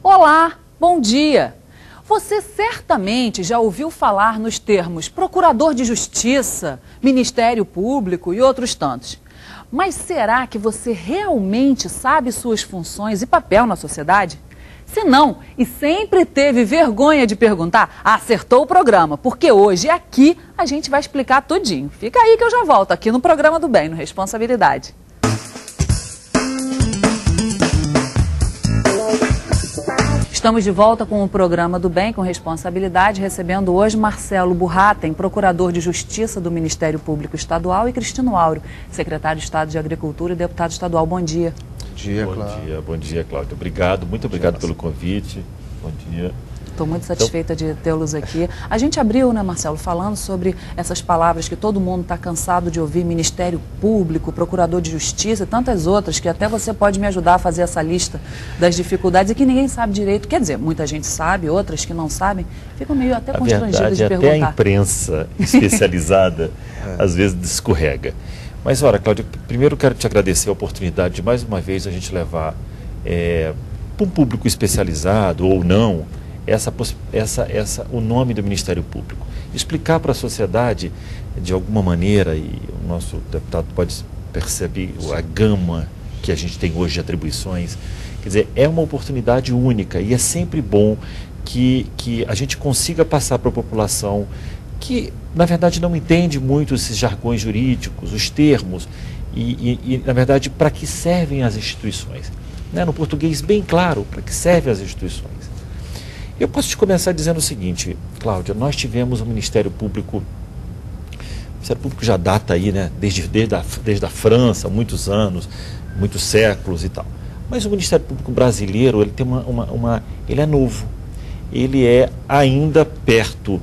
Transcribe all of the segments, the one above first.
Olá, bom dia! Você certamente já ouviu falar nos termos Procurador de Justiça, Ministério Público e outros tantos. Mas será que você realmente sabe suas funções e papel na sociedade? Se não, e sempre teve vergonha de perguntar, acertou o programa, porque hoje aqui a gente vai explicar tudinho. Fica aí que eu já volto aqui no Programa do Bem, no Responsabilidade. Estamos de volta com o Programa do Bem, com Responsabilidade, recebendo hoje Marcelo Burratem, Procurador de Justiça do Ministério Público Estadual, e Cristino Áureo, Secretário de Estado de Agricultura e Deputado Estadual. Bom dia. Bom dia, Cláudio. Obrigado, muito obrigado pelo convite. Bom dia. Estou muito satisfeita de tê-los aqui. A gente abriu, né, Marcelo, falando sobre essas palavras que todo mundo está cansado de ouvir, Ministério Público, Procurador de Justiça e tantas outras, que até você pode me ajudar a fazer essa lista das dificuldades e que ninguém sabe direito. Quer dizer, muita gente sabe, outras que não sabem, ficam meio até constrangidas de perguntar. Até a imprensa especializada às vezes escorrega. Mas, olha, Cláudio, primeiro quero te agradecer a oportunidade de mais uma vez a gente levar para um público especializado ou não, o nome do Ministério Público. Explicar para a sociedade, de alguma maneira, e o nosso deputado pode perceber a gama que a gente tem hoje de atribuições, quer dizer, é uma oportunidade única e é sempre bom que a gente consiga passar para a população que, na verdade, não entende muito esses jargões jurídicos, os termos, e na verdade, para que servem as instituições. Né? No português, bem claro, para que servem as instituições. Eu posso te começar dizendo o seguinte, Cláudia, nós tivemos o Ministério Público já data aí, né, desde a França, muitos anos, muitos séculos e tal. Mas o Ministério Público brasileiro, ele tem ele é novo, ele é ainda perto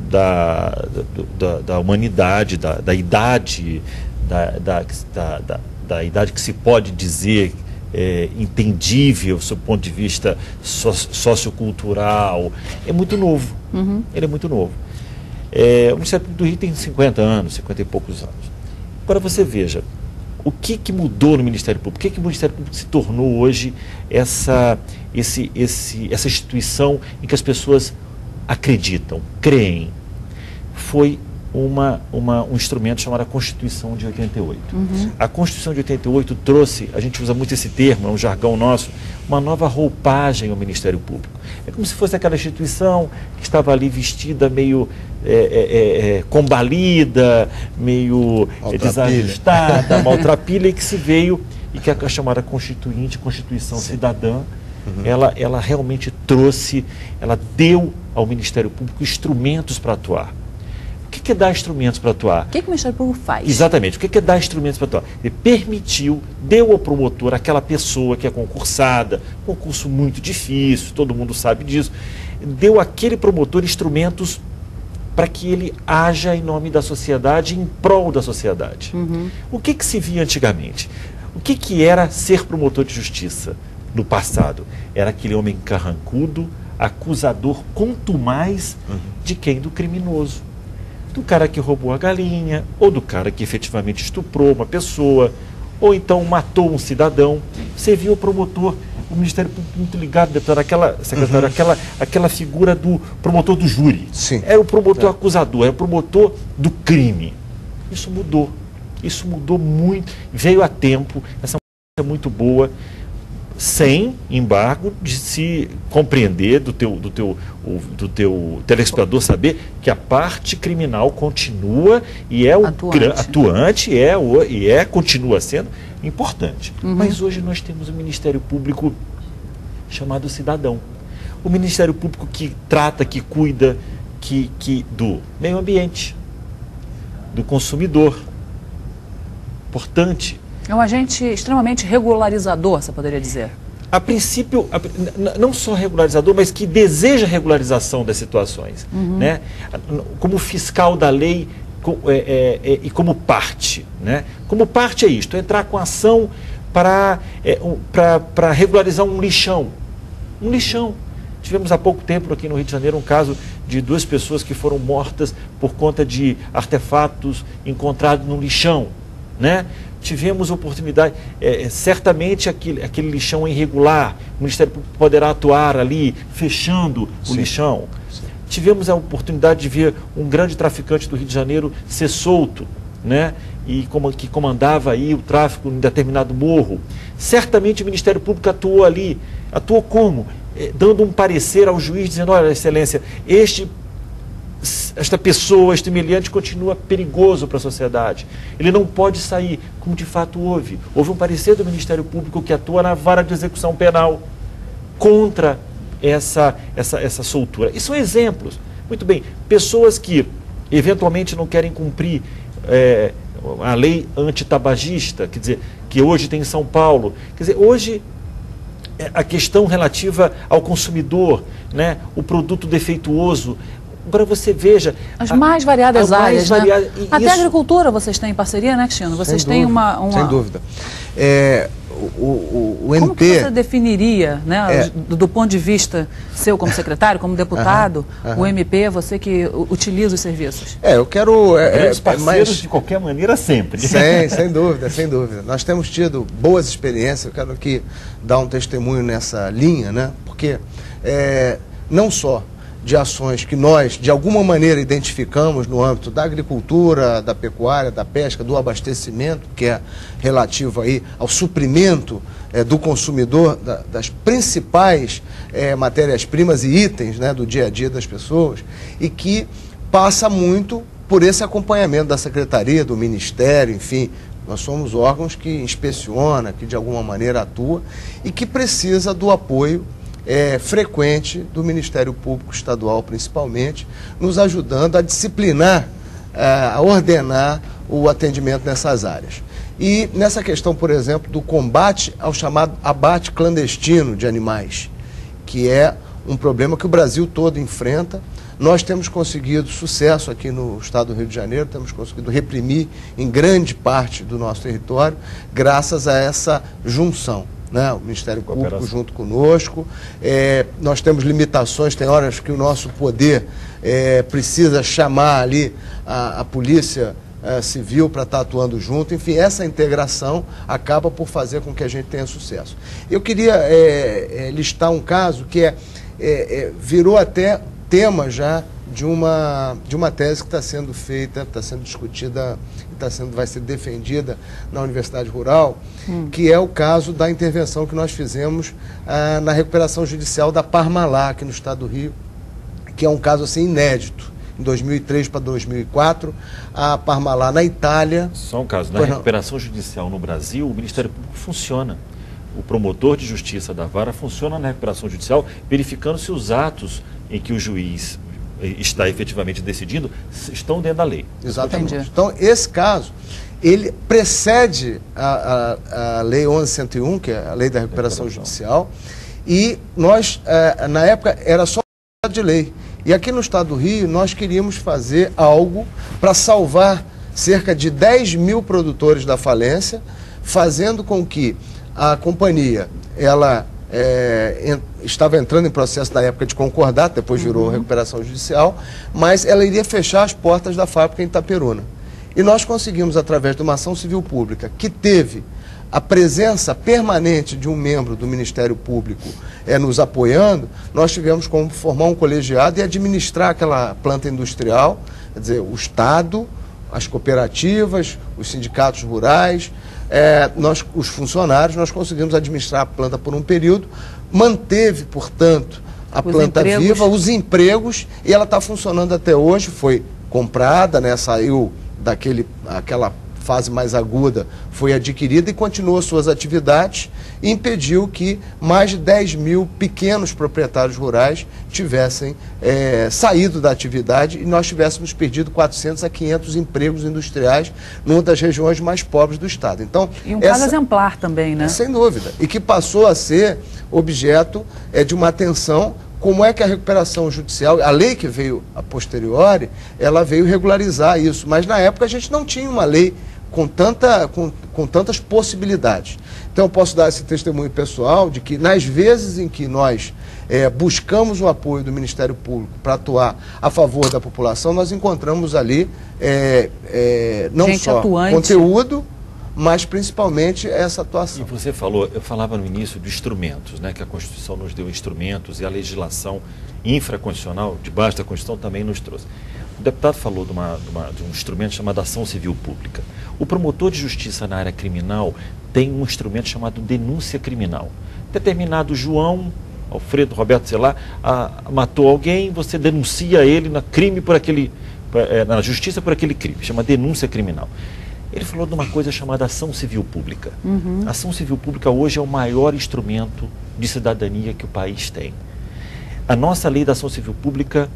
da humanidade, da idade, da idade que se pode dizer entendível, sob o ponto de vista sociocultural, é muito novo. Ele é muito novo. O Ministério Público do Rio tem 50 anos, 50 e poucos anos. Agora você veja, o que mudou no Ministério Público? O que o Ministério Público se tornou hoje essa instituição em que as pessoas acreditam, creem? Foi um instrumento chamado a Constituição de 88. A Constituição de 88 trouxe, a gente usa muito esse termo, é um jargão nosso, uma nova roupagem ao Ministério Público. É como se fosse aquela instituição que estava ali vestida meio combalida, meio desajustada, maltrapilha, e que se veio, e que é a chamada Constituição Cidadã, ela realmente trouxe, ela deu ao Ministério Público instrumentos para atuar. O que é dar instrumentos para atuar? O que o Ministério Público faz? Exatamente. O que é dar instrumentos para atuar? Ele permitiu, deu ao promotor, aquela pessoa que é concursada, concurso muito difícil, todo mundo sabe disso, deu àquele promotor instrumentos para que ele haja em nome da sociedade, em prol da sociedade. O que se via antigamente? O que era ser promotor de justiça no passado? Era aquele homem carrancudo, acusador contumaz de quem? Do criminoso. Do cara que roubou a galinha, ou do cara que efetivamente estuprou uma pessoa, ou então matou um cidadão. Você viu o promotor, o Ministério Público muito ligado, deputado, aquela figura do promotor do júri. Sim. Era o promotor acusador, era o promotor do crime. Isso mudou muito, veio a tempo, essa mudança é muito boa, sem embargo de se compreender do teu telespectador saber que a parte criminal continua e é atuante continua sendo importante. Mas hoje nós temos um Ministério Público chamado Cidadão. O Ministério Público que trata, que cuida do meio ambiente, do consumidor. Importante. É um agente extremamente regularizador, você poderia dizer? A princípio, não só regularizador, mas que deseja regularização das situações. Né? Como fiscal da lei e como parte. Né? Como parte é isto, entrar com ação para regularizar um lixão. Um lixão. Tivemos há pouco tempo aqui no Rio de Janeiro um caso de 2 pessoas que foram mortas por conta de artefatos encontrados no lixão. Né? tivemos oportunidade, certamente aquele lixão irregular, o Ministério Público poderá atuar ali, fechando o lixão. Tivemos a oportunidade de ver um grande traficante do Rio de Janeiro ser solto, né? E que comandava aí o tráfico em determinado morro. Certamente o Ministério Público atuou ali. Atuou como? Dando um parecer ao juiz, dizendo, olha, Excelência, esta pessoa, este meliante continua perigoso para a sociedade. Ele não pode sair, como de fato houve. Houve um parecer do Ministério Público que atua na vara de execução penal contra essa soltura. E são exemplos. Muito bem, pessoas que eventualmente não querem cumprir a lei antitabagista, quer dizer, que hoje tem em São Paulo. Quer dizer, hoje a questão relativa ao consumidor, né, o produto defeituoso. Agora você veja... As mais variadas áreas, né? Até a agricultura vocês têm em parceria, né, Cristiano? Vocês têm uma... Sem dúvida. O MP... Como que você definiria, né, do ponto de vista seu como secretário, como deputado, o MP, você que utiliza os serviços? Eu quero... Grandes parceiros de qualquer maneira sempre. Sem dúvida, sem dúvida. Nós temos tido boas experiências, eu quero aqui dar um testemunho nessa linha, né, porque não só de ações que nós, de alguma maneira, identificamos no âmbito da agricultura, da pecuária, da pesca, do abastecimento, que é relativo aí ao suprimento do consumidor das principais matérias-primas e itens, né, do dia a dia das pessoas, e que passa muito por esse acompanhamento da Secretaria, do Ministério, enfim. Nós somos órgãos que inspeciona, que de alguma maneira atua e que precisa do apoio frequente do Ministério Público Estadual, principalmente, nos ajudando a disciplinar, a ordenar o atendimento nessas áreas. E nessa questão, por exemplo, do combate ao chamado abate clandestino de animais, que é um problema que o Brasil todo enfrenta. Nós temos conseguido sucesso aqui no estado do Rio de Janeiro, temos conseguido reprimir em grande parte do nosso território, graças a essa junção. Né, o Ministério Público junto conosco, nós temos limitações, tem horas que o nosso poder precisa chamar ali a polícia civil para estar atuando junto, enfim, essa integração acaba por fazer com que a gente tenha sucesso. Eu queria listar um caso que virou até tema já de uma tese que está sendo feita, está sendo discutida, vai ser defendida na Universidade Rural, que é o caso da intervenção que nós fizemos na recuperação judicial da Parmalat, aqui no estado do Rio, que é um caso assim inédito. Em 2003 para 2004, a Parmalat na Itália... Só um caso, na recuperação judicial no Brasil, o Ministério Público funciona. O promotor de justiça da vara funciona na recuperação judicial, verificando se os atos em que o juiz está efetivamente decidindo estão dentro da lei. Exatamente. Então, esse caso, ele precede a Lei 11.101, que é a Lei da Recuperação Judicial, e nós, na época, era só de lei. E aqui no estado do Rio, nós queríamos fazer algo para salvar cerca de 10 mil produtores da falência, fazendo com que a companhia, ela estava entrando em processo na época de concordato, depois virou recuperação judicial, mas ela iria fechar as portas da fábrica em Itaperuna. E nós conseguimos, através de uma ação civil pública, que teve a presença permanente de um membro do Ministério Público nos apoiando, nós tivemos como formar um colegiado e administrar aquela planta industrial, quer dizer, o Estado, as cooperativas, os sindicatos rurais, os funcionários, nós conseguimos administrar a planta por um período, manteve, portanto, a planta viva, os empregos, e ela está funcionando até hoje, foi comprada, né, saiu daquela fase mais aguda, foi adquirida e continuou suas atividades e impediu que mais de 10 mil pequenos proprietários rurais tivessem saído da atividade e nós tivéssemos perdido 400 a 500 empregos industriais numa das regiões mais pobres do estado. Então, e um caso exemplar também, né? Sem dúvida. E que passou a ser objeto de uma atenção. Como é que a recuperação judicial, a lei que veio a posteriori, ela veio regularizar isso, mas na época a gente não tinha uma lei com tantas possibilidades. Então eu posso dar esse testemunho pessoal de que nas vezes em que nós buscamos o apoio do Ministério Público para atuar a favor da população, nós encontramos ali não gente só atuante, conteúdo, mas principalmente essa atuação. E você falou, eu falava no início de instrumentos, né, que a Constituição nos deu instrumentos e a legislação infraconstitucional, debaixo da Constituição, também nos trouxe. O deputado falou de um instrumento chamado ação civil pública. O promotor de justiça na área criminal tem um instrumento chamado denúncia criminal. Determinado João, Alfredo, Roberto, sei lá, matou alguém, você denuncia ele na justiça por aquele crime, chama denúncia criminal. Ele falou de uma coisa chamada ação civil pública. A ação civil pública hoje é o maior instrumento de cidadania que o país tem. A nossa lei da ação civil pública,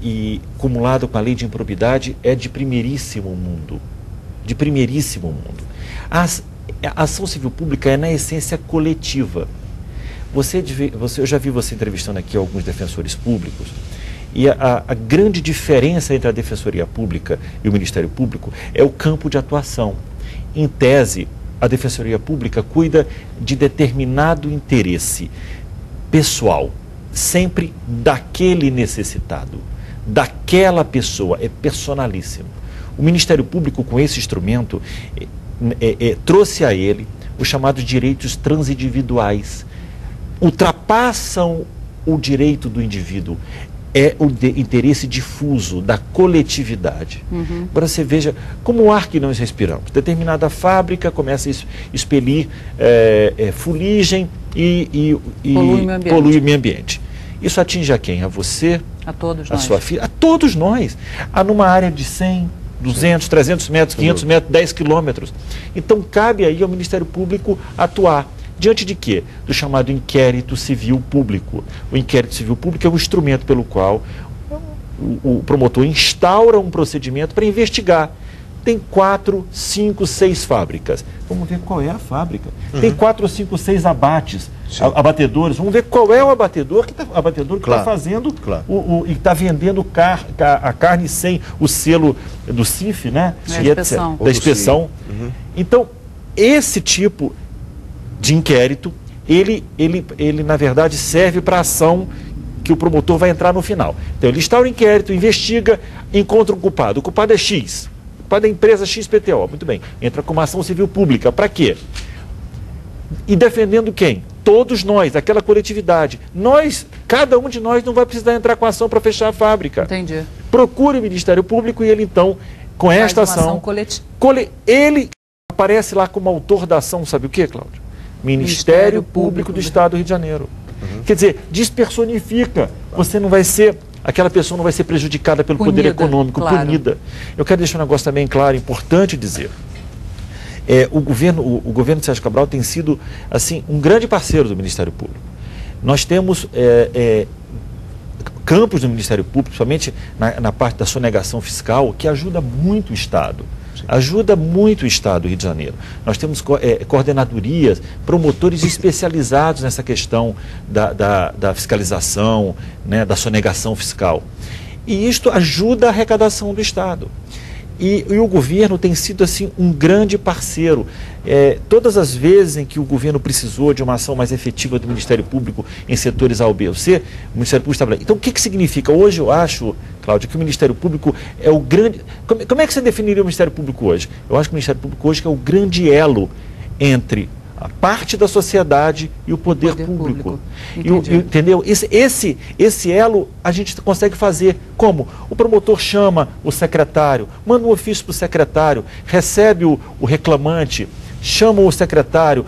e cumulado com a lei de improbidade, é de primeiríssimo mundo. De primeiríssimo mundo. A ação civil pública é, na essência, coletiva. Eu já vi você entrevistando aqui alguns defensores públicos, e a grande diferença entre a Defensoria Pública e o Ministério Público é o campo de atuação. Em tese, a Defensoria Pública cuida de determinado interesse pessoal, sempre daquele necessitado, daquela pessoa, é personalíssimo. O Ministério Público, com esse instrumento, trouxe a ele os chamados direitos transindividuais. Ultrapassam o direito do indivíduo, é o interesse difuso da coletividade. Agora você veja como o ar que nós respiramos. Determinada fábrica começa a expelir fuligem e polui o meio ambiente. Isso atinge a quem? A você? A todos a nós. Sua filha? A todos nós. Numa área de 100, 200, 300 metros, 500 metros, 10 quilômetros. Então cabe aí ao Ministério Público atuar. Diante de quê? Do chamado inquérito civil público. O inquérito civil público é o instrumento pelo qual o promotor instaura um procedimento para investigar. Tem 4, 5, 6 fábricas. Vamos ver qual é a fábrica. Tem 4, 5, 6 abates, abatedores. Vamos ver qual é o abatedor que está fazendo e está vendendo a carne sem o selo do CIF, né? Da inspeção. Então, esse tipo de inquérito, ele na verdade serve para a ação que o promotor vai entrar no final. Então ele instaura o inquérito, investiga, encontra um culpado. O culpado é X, o culpado é a empresa XPTO, muito bem. Entra com uma ação civil pública, para quê? E defendendo quem? Todos nós, aquela coletividade. Cada um de nós não vai precisar entrar com ação para fechar a fábrica. Entendi. Procure o Ministério Público e ele então, com esta ação, ele aparece lá como autor da ação, sabe o que, Cláudio? Ministério Público do Estado do Rio de Janeiro. Quer dizer, despersonifica. Aquela pessoa não vai ser prejudicada pelo poder econômico, punida. Eu quero deixar um negócio também claro, importante dizer. O governo de Sérgio Cabral tem sido, assim, um grande parceiro do Ministério Público. Nós temos campos do Ministério Público, principalmente na parte da sonegação fiscal, que ajuda muito o Estado. Ajuda muito o Estado do Rio de Janeiro. Nós temos coordenadorias, promotores especializados nessa questão da fiscalização, né, da sonegação fiscal. E isto ajuda a arrecadação do Estado. E o governo tem sido assim um grande parceiro. Todas as vezes em que o governo precisou de uma ação mais efetiva do Ministério Público em setores A, B ou C, o Ministério Público estabelece. Então o que significa? Hoje eu acho, Cláudio, que o Ministério Público é o grande... Como é que você definiria o Ministério Público hoje? Eu acho que o Ministério Público hoje é o grande elo entre a parte da sociedade e o poder público. Entendeu? Esse elo a gente consegue fazer como? O promotor chama o secretário, manda um ofício para o secretário, recebe o reclamante, chama o secretário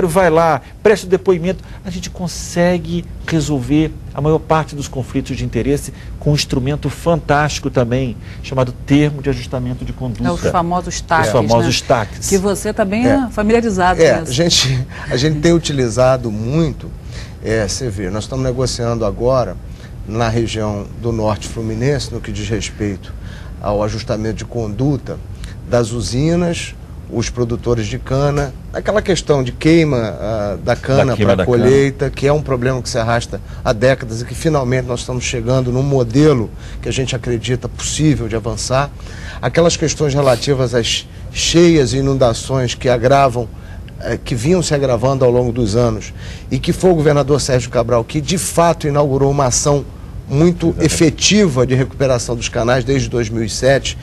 vai lá, presta o depoimento. A gente consegue resolver a maior parte dos conflitos de interesse com um instrumento fantástico também, chamado termo de ajustamento de conduta. Os famosos TACs. Os famosos TACs. Que você está bem familiarizado com isso. A gente tem utilizado muito, você vê, nós estamos negociando agora na região do Norte Fluminense, no que diz respeito ao ajustamento de conduta das usinas, os produtores de cana, aquela questão de queima da cana para colheita, que é um problema que se arrasta há décadas e que finalmente nós estamos chegando num modelo que a gente acredita possível de avançar. Aquelas questões relativas às cheias e inundações que que vinham se agravando ao longo dos anos e que foi o governador Sérgio Cabral que de fato inaugurou uma ação muito efetiva de recuperação dos canais desde 2007,